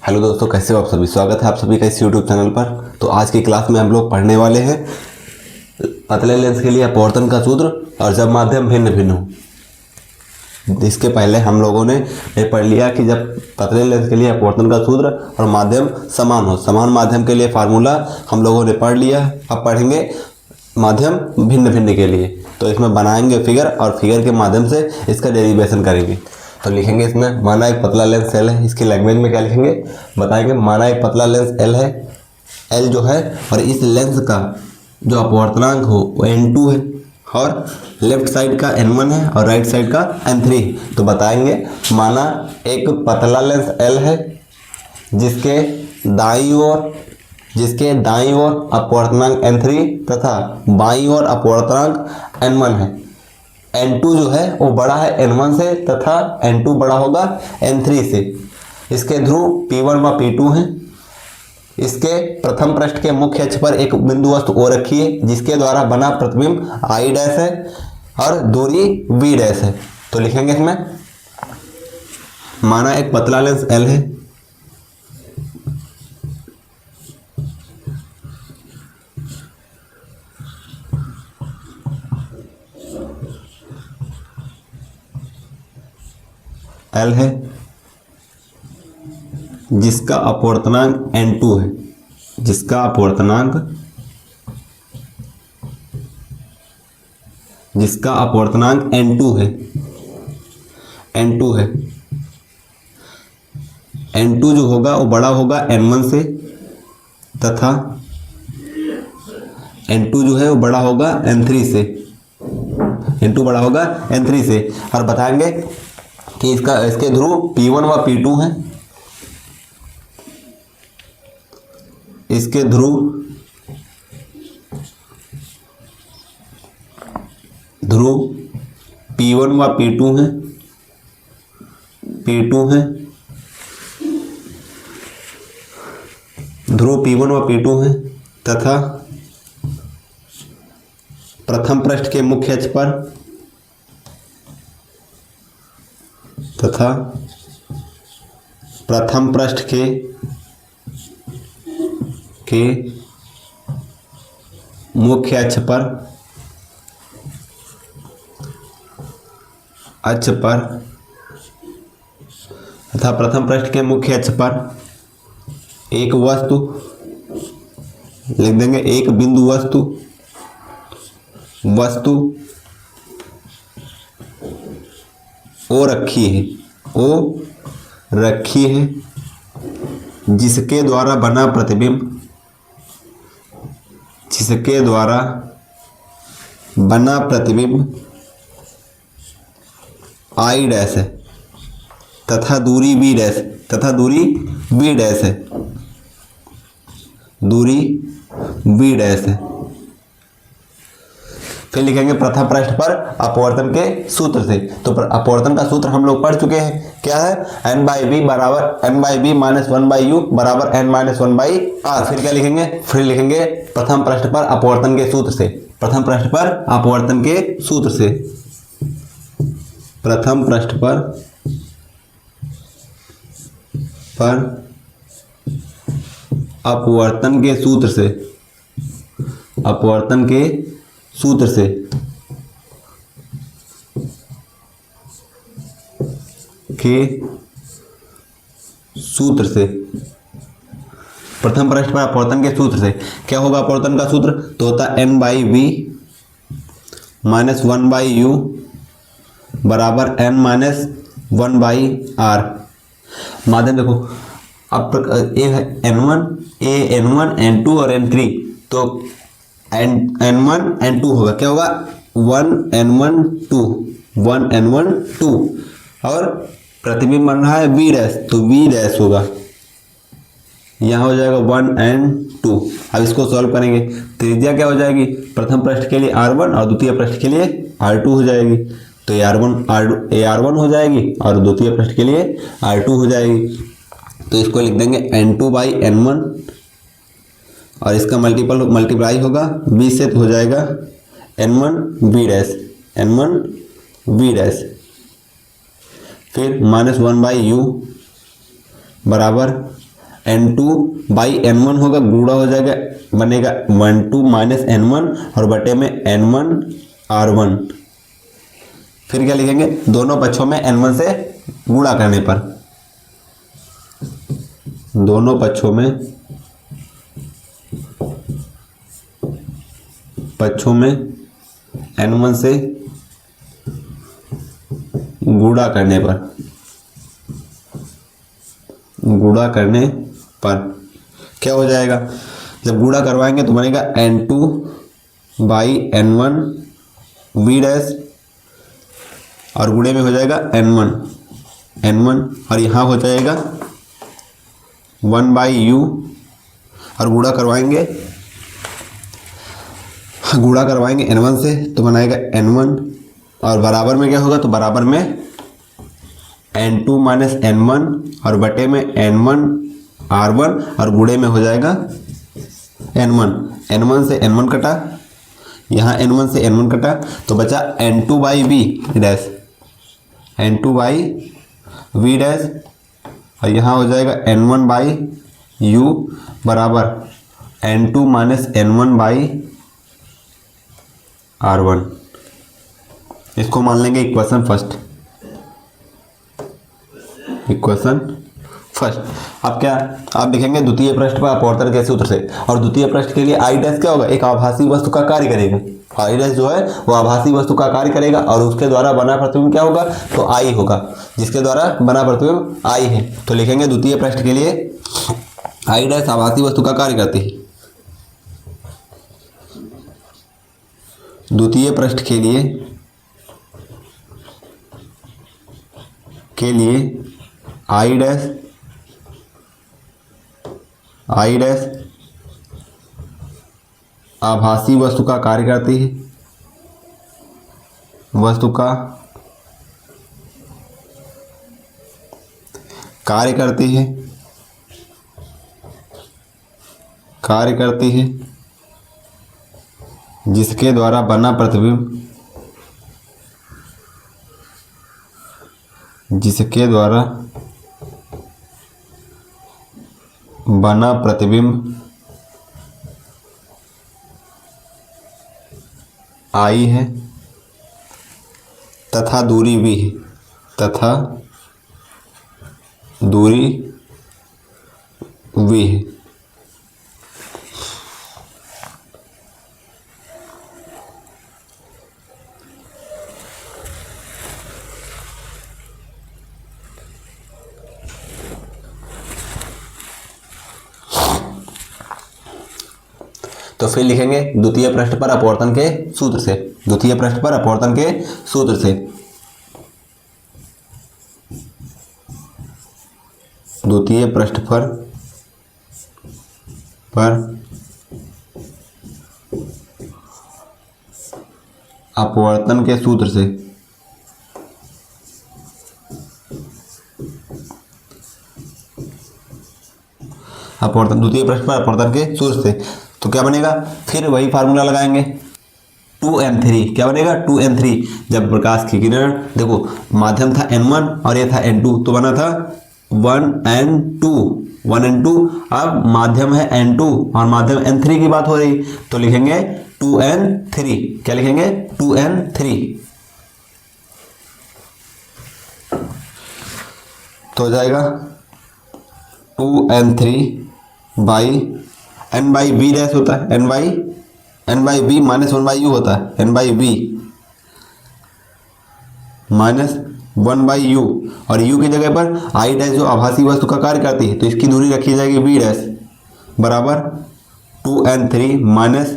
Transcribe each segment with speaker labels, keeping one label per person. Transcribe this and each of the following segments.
Speaker 1: Hello दोस्तों, कैसे हो आप सभी। स्वागत है आप सभी का इस यूट्यूब चैनल पर। तो आज की क्लास में हम लोग पढ़ने वाले हैं पतले लेंस के लिए अपवर्तन का सूत्र और जब माध्यम भिन्न भिन्न हो। इसके पहले हम लोगों ने ये पढ़ लिया कि जब पतले लेंस के लिए अपवर्तन का सूत्र और माध्यम समान हो, समान माध्यम के लिए फार्मूला हम लोगों ने पढ़ लिया। अब पढ़ेंगे माध्यम भिन्न भिन्न के लिए। तो इसमें बनाएंगे फिगर और फिगर के माध्यम से इसका डेरिवेशन करेंगे। तो लिखेंगे इसमें, माना एक पतला लेंस एल है। इसकी लैंग्वेज में क्या लिखेंगे बताएंगे। माना एक पतला लेंस एल है, एल जो है, और इस लेंस का जो अपवर्तनांक हो वो n2 है और लेफ्ट साइड का n1 है और राइट साइड का n3 है। तो बताएंगे, माना एक पतला लेंस एल है जिसके दाईं ओर अपवर्तनांक n3 तथा बाईं ओर अपवर्तनांक n1 है। n2 जो है वो बड़ा है n1 से तथा n2 बड़ा होगा n3 से। इसके ध्रुव P1 व P2 हैं। इसके प्रथम पृष्ठ के मुख्य अक्ष पर एक बिंदु वस्तु O रखी है जिसके द्वारा बना प्रतिबिंब I डैश है और दूरी V डैश है। तो लिखेंगे इसमें, माना एक पतला लेंस L है, L है जिसका अपवर्तनांक n2 है, जिसका अपवर्तनांक n2 है, n2 जो होगा वो बड़ा होगा n1 से तथा n2 जो है वो बड़ा होगा n3 से। n2 बड़ा होगा n3 से। और बताएंगे कि इसके ध्रुव P1 व P2 हैं। इसके ध्रुव P1 व P2 हैं, ध्रुव P1 व P2 हैं तथा प्रथम पृष्ठ के मुख्य अक्ष पर प्रथम पृष्ठ के मुख्य अक्ष पर तथा प्रथम पृष्ठ के मुख्य अक्ष पर एक वस्तु लिख देंगे, एक बिंदु वस्तु ओ रखी है जिसके द्वारा बना प्रतिबिंब I डैश है तथा दूरी V डैश है। फिर लिखेंगे प्रथम पृष्ठ पर अपवर्तन के सूत्र से। तो अपवर्तन का सूत्र हम लोग पढ़ चुके हैं, क्या है, n/b माइनस 1/u बराबर n-1/r। फिर क्या लिखेंगे, फिर लिखेंगे प्रथम पृष्ठ पर अपवर्तन के सूत्र से। प्रथम पृष्ठ पर अपवर्तन के सूत्र से अपवर्तन के सूत्र से प्रथम पृष्ठ पर अपवर्तन के सूत्र से क्या होगा अपवर्तन का सूत्र, तो होता n/v माइनस 1/u बराबर n-1/r। माध्यम देखो, अब ए है n1 n2 और n3। तो n1 n2 होगा, क्या होगा 1n1 2 और प्रतिबिंब बन रहा है V डैश, तो V डैश होगा, यहाँ हो जाएगा 1 and 2। अब इसको सॉल्व करेंगे, त्रिज्या क्या हो जाएगी, प्रथम पृष्ठ के लिए r1 और द्वितीय पृष्ठ के लिए r2 हो जाएगी। तो r1 हो जाएगी और द्वितीय पृष्ठ के लिए r2 हो जाएगी। तो इसको लिख देंगे n2/n1 और इसका मल्टीप्लाई होगा b से, तो हो जाएगा n1 v डैश। फिर -1/u बराबर N2/N1 होगा, गुणा हो जाएगा, बनेगा 1/2 माइनस N1 और बटे में N1/R1। फिर क्या लिखेंगे, दोनों पक्षों में N1 से गुणा करने पर, दोनों पक्षों में N1 से गुणा करने पर क्या हो जाएगा, जब गुणा करवाएंगे तो बनेगा N2/N1 V डैश और गुणे में हो जाएगा N1 और यहाँ हो जाएगा 1/U और गुणा करवाएंगे N1 से तो बनाएगा N1 और बराबर में क्या होगा, तो बराबर में N2 माइनस N1 और बटे में N1/R1 और गुणे में हो जाएगा N1 से N1 कटा, यहाँ N1 से N1 कटा तो बचा N2/V डैश, N2/V डैश और यहाँ हो जाएगा N1/U बराबर N2 माइनस N1/R1। इसको मान लेंगे इक्वेशन फर्स्ट। अब क्या, आप देखेंगे द्वितीय पृष्ठ पर अपवर्तन के सूत्र से, और द्वितीय पृष्ठ के लिए आई डैश क्या होगा, एक आभासी वस्तु का कार्य करेगा। आई डैश जो है वो आभासी वस्तु का कार्य करेगा और उसके द्वारा बना प्रतिबिंब क्या होगा, तो आई होगा, जिसके द्वारा बना प्रतिबिंब आई है। तो लिखेंगे द्वितीय पृष्ठ के लिए आई डैश आभासी वस्तु का कार्य करती है। द्वितीय पृष्ठ के लिए आई डैश आभासी वस्तु का कार्य करती है, कार्य करती है जिसके द्वारा बना प्रतिबिंब आई है तथा दूरी भी है, तो फिर लिखेंगे द्वितीय पृष्ठ पर अपवर्तन के सूत्र से, द्वितीय पृष्ठ पर अपवर्तन के सूत्र से द्वितीय पृष्ठ पर अपवर्तन के सूत्र से अपवर्तन, द्वितीय पृष्ठ पर अपवर्तन के सूत्र से तो क्या बनेगा, फिर वही फार्मूला लगाएंगे 2n3, क्या बनेगा 2n3। जब प्रकाश की किरण, देखो माध्यम था N1 और ये था N2 तो बना था 1n2, अब माध्यम है N2 और माध्यम N3 की बात हो रही तो लिखेंगे 2n3, क्या लिखेंगे 2n3 तो हो जाएगा 2n3/n/v डैश होता है, n/v माइनस 1/u होता है, n/v माइनस 1/u और u की जगह पर आई डैश जो आभासी वस्तु का कार्य करती है तो इसकी दूरी रखी जाएगी v डैश बराबर 2n3 माइनस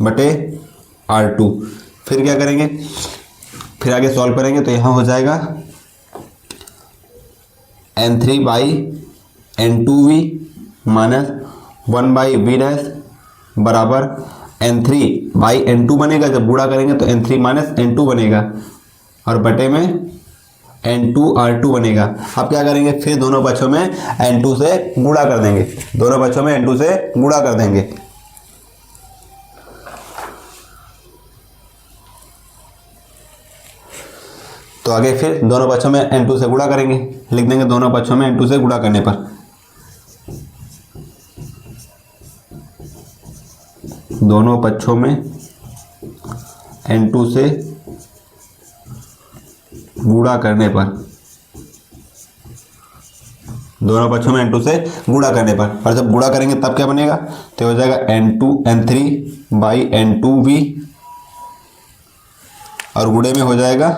Speaker 1: बटे R2। फिर क्या करेंगे, फिर आगे सॉल्व करेंगे तो यहाँ हो जाएगा n3/n2v माइनस 1/v डैश बराबर n3/n2 बनेगा, जब गुणा करेंगे तो n3 माइनस n2 बनेगा और बटे में n2R2 बनेगा। अब क्या करेंगे, फिर दोनों पक्षों में n2 से गुणा कर देंगे, तो तो आगे फिर दोनों पक्षों में n2 से गुणा करेंगे, लिख देंगे दोनों पक्षों में n2 से गुणा करने पर, दोनों पक्षों में n2 से गुणा करने पर, दोनों पक्षों में n2 से गुणा करने पर, और जब गुणा करेंगे तब क्या बनेगा, तो हो जाएगा n3/n2v, और गुणे में हो जाएगा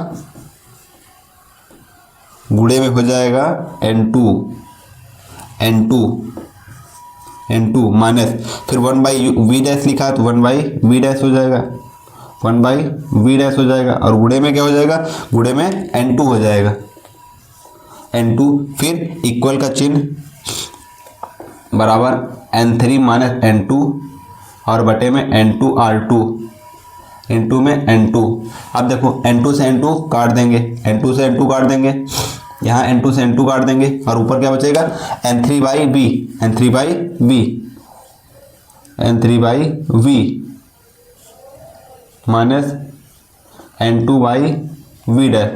Speaker 1: n2 माइनस, फिर 1/v डैश लिखा है तो 1/v डैश हो जाएगा, 1/v डैश हो जाएगा, और गुणे में क्या हो जाएगा, गुणे में n2 हो जाएगा, n2, फिर इक्वल का चिन्ह बराबर n3 माइनस n2 और बटे में n2r2 इंटू में n2। अब देखो n2 से n2 काट देंगे, n2 से n2 काट देंगे, यहाँ n2 से n2 काट देंगे, और ऊपर क्या बचेगा, n3/v माइनस n2/v डैश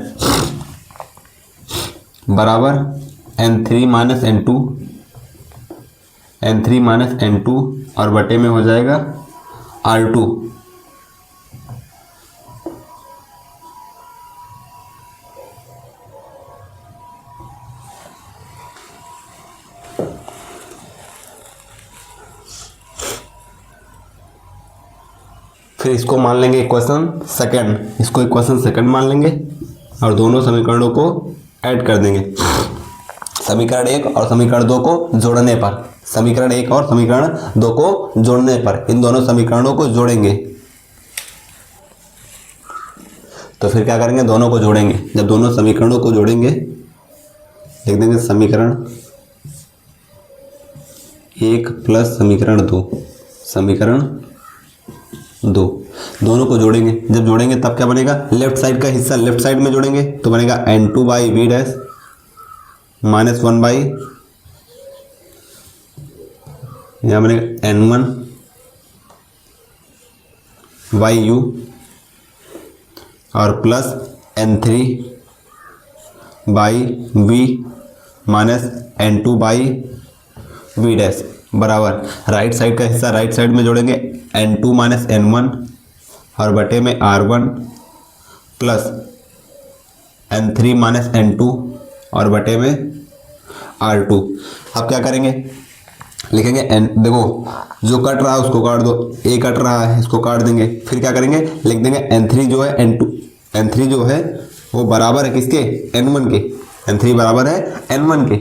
Speaker 1: बराबर n3 माइनस n2 और बटे में हो जाएगा r2। फिर इसको मान लेंगे इक्वेशन सेकंड, इसको इक्वेशन सेकंड मान लेंगे और दोनों समीकरणों को ऐड कर देंगे, समीकरण 1 और समीकरण 2 को जोड़ने पर, समीकरण 1 और समीकरण 2 को जोड़ने पर इन दोनों समीकरणों को जोड़ेंगे। तो फिर क्या करेंगे, दोनों को जोड़ेंगे, जब दोनों समीकरणों को जोड़ेंगे लिख देंगे समीकरण 1 प्लस समीकरण 2, समीकरण 2, दोनों को जोड़ेंगे, जब जोड़ेंगे तब क्या बनेगा, लेफ्ट साइड का हिस्सा लेफ्ट साइड में जोड़ेंगे तो बनेगा n2/v डैश माइनस 1 बाई, यहाँ बनेगा n1/u और plus n3/v minus n2/v dash बराबर राइट साइड का हिस्सा राइट साइड में जोड़ेंगे n2 माइनस n1 और बटे में r1 plus n3 minus n2 और बटे में r2। अब क्या करेंगे, लिखेंगे n, देखो जो कट रहा है उसको काट दो, a कट रहा है इसको काट देंगे, फिर क्या करेंगे, लिख देंगे n3 जो है n3 जो है वो बराबर है किसके, n1 के, n3 बराबर है n1 के,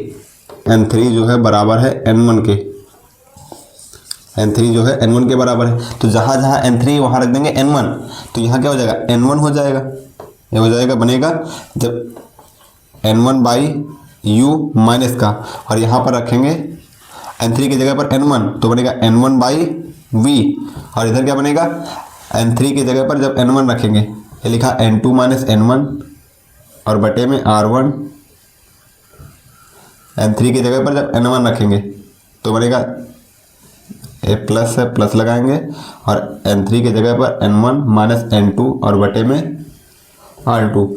Speaker 1: n3 जो है बराबर है n1 के, n3 जो है n1 के बराबर है, तो जहाँ जहाँ n3 वहाँ रख देंगे n1, तो यहाँ क्या हो जाएगा, n1 हो जाएगा, ये हो जाएगा बनेगा जब n1/u माइनस का, और यहाँ पर रखेंगे n3 की जगह पर n1 तो बनेगा n1/v, और इधर क्या बनेगा, n3 की जगह पर जब n1 रखेंगे ये लिखा n2 माइनस n1 और बटे में r1, n3 की जगह पर जब n1 रखेंगे तो बनेगा ए प्लस है प्लस लगाएंगे, और n3 की जगह पर n1 माइनस n2 और बटे में r2।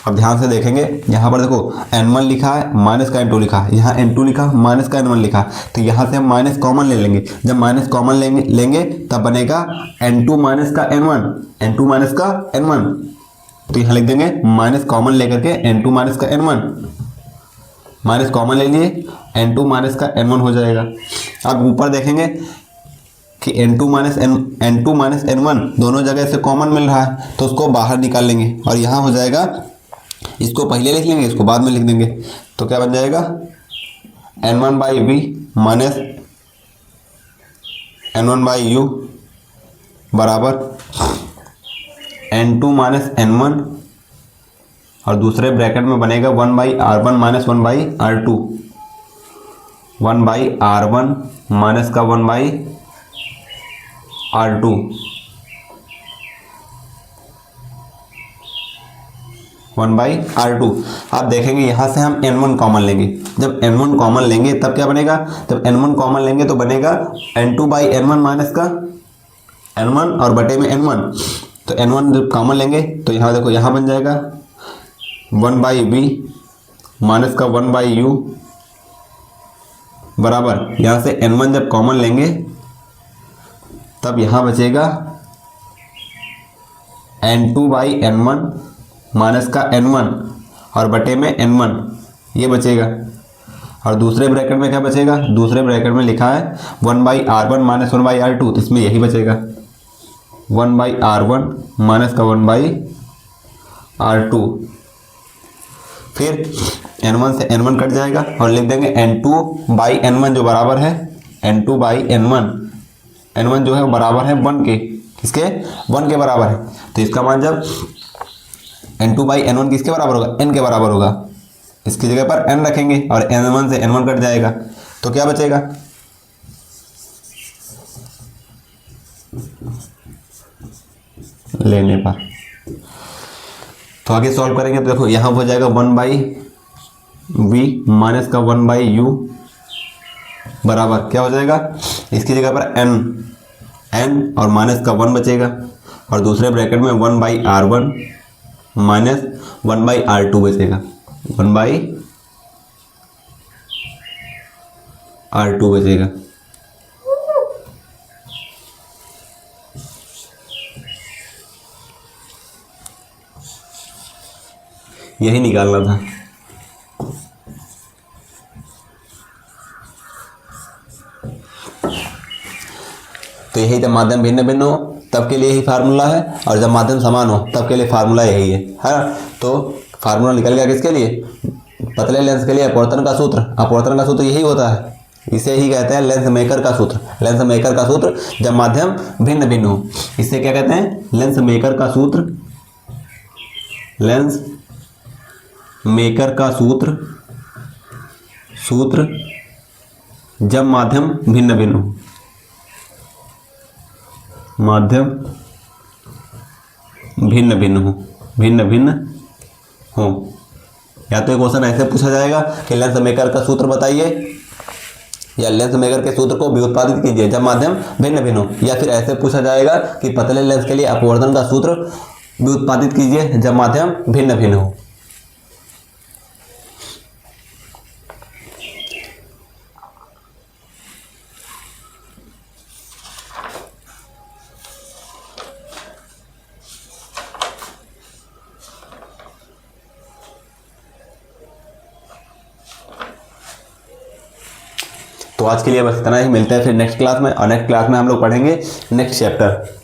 Speaker 1: अब ध्यान से देखेंगे यहाँ पर देखो n1 लिखा है माइनस का n2 लिखा है, यहाँ n2 लिखा माइनस का n1 लिखा, तो यहाँ से हम माइनस कॉमन ले लेंगे, जब माइनस कॉमन लेंगे तब बनेगा n2 माइनस का n1, तो यहाँ लिख देंगे माइनस कॉमन लेकर के n2 माइनस का n1, माइनस कॉमन ले लिए n2 माइनस का n1 हो जाएगा। अब ऊपर देखेंगे कि n2 माइनस n1 दोनों जगह से कॉमन मिल रहा है तो उसको बाहर निकाल लेंगे, और यहाँ हो जाएगा, इसको पहले लिख लेंगे इसको बाद में लिख देंगे, तो क्या बन जाएगा n1/v माइनस n1/u बराबर n2 माइनस n1 और दूसरे ब्रैकेट में बनेगा 1/r1 minus 1/r2, 1/r1 minus का 1/r2, आप देखेंगे यहाँ से हम n1 कॉमन लेंगे, जब n1 कॉमन लेंगे तब क्या बनेगा, जब n1 कॉमन लेंगे तो बनेगा n2/n1 माइनस का n1 और बटे में n1, तो n1 जब कॉमन लेंगे तो यहाँ देखो यहाँ बन जाएगा 1/v माइनस का 1/u बराबर, यहाँ से n1 जब कॉमन लेंगे तब यहाँ बचेगा n2/n1 माइनस का n1 और बटे में n1 ये बचेगा। और दूसरे ब्रैकेट में क्या बचेगा, दूसरे ब्रैकेट में लिखा है 1/r1 माइनस 1/r2, तो इसमें यही बचेगा 1/r1 माइनस का 1/r2। फिर n1 से n1 कट जाएगा और लिख देंगे n2/n1 जो बराबर है n2/n1, n1 जो है वो बराबर है 1 के, किसके 1 के बराबर है। तो इसका मान जब n2/n1 किसके बराबर होगा, n के बराबर होगा, इसकी जगह पर n रखेंगे और n1 से n1 कट जाएगा तो क्या बचेगा, लेने पर। तो आगे सॉल्व करेंगे तो देखो यहाँ हो जाएगा 1/v माइनस का 1/u बराबर क्या हो जाएगा, इसकी जगह पर n और माइनस का 1 बचेगा और दूसरे ब्रैकेट में 1/r1 माइनस 1/r2 बचेगा, 1/r2 बचेगा। यही निकालना था। तो यही जब माध्यम भिन्न भिन्न हो तब के लिए यही फार्मूला है, और जब माध्यम समान हो तब के लिए फार्मूला यही है ना। तो फार्मूला निकल गया किसके लिए, पतले लेंस के लिए अपवर्तन का सूत्र। अपवर्तन का सूत्र यही होता है, इसे ही कहते हैं लेंस मेकर का सूत्र। लेंस मेकर का सूत्र जब माध्यम भिन्न भिन्न हो, इसे क्या कहते हैं, लेंस मेकर का सूत्र। लेंस मेकर का सूत्र, सूत्र जब माध्यम भिन्न भिन्न हो, माध्यम भिन्न भिन्न हो, भिन्न भिन्न हो। या तो एक क्वेश्चन ऐसे पूछा जाएगा कि लेंस मेकर का सूत्र बताइए, या लेंस मेकर के सूत्र को व्युत्पादित कीजिए जब माध्यम भिन्न भिन्न हो, या फिर ऐसे पूछा जाएगा कि पतले लेंस के लिए अपवर्तन का सूत्र व्युत्पादित कीजिए जब माध्यम भिन्न भिन्न हो। तो आज के लिए बस इतना ही, मिलते हैं फिर नेक्स्ट क्लास में, और नेक्स्ट क्लास में हम लोग पढ़ेंगे नेक्स्ट चैप्टर।